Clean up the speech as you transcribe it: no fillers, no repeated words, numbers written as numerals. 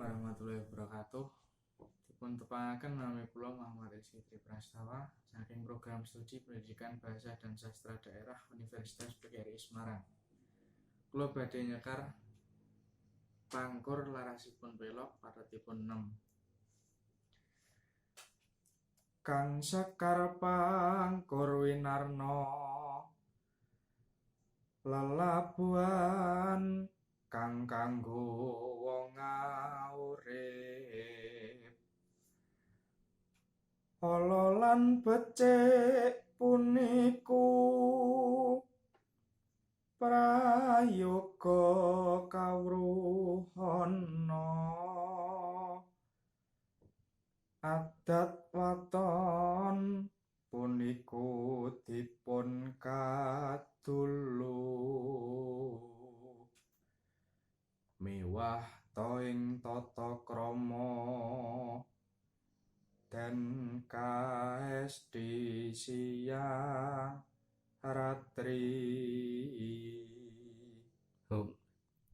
warahmatullahi wabarakatuh. Dipun tepangaken nami kula Muhammad Rizky Triprastawa saking program studi Pendidikan Bahasa dan Sastra Daerah Universitas PGRI Semarang. Kula badhe nyekar pangkur larasipun belok paratipun 6. Kang sekar pangkur winarno lelabuhan kang kanggo wong urip. Ala lan becik puniku prayoga kawruhana. Adat waton puniku dipun kadulu miwah ta ing tata krama dan kaestisia ratri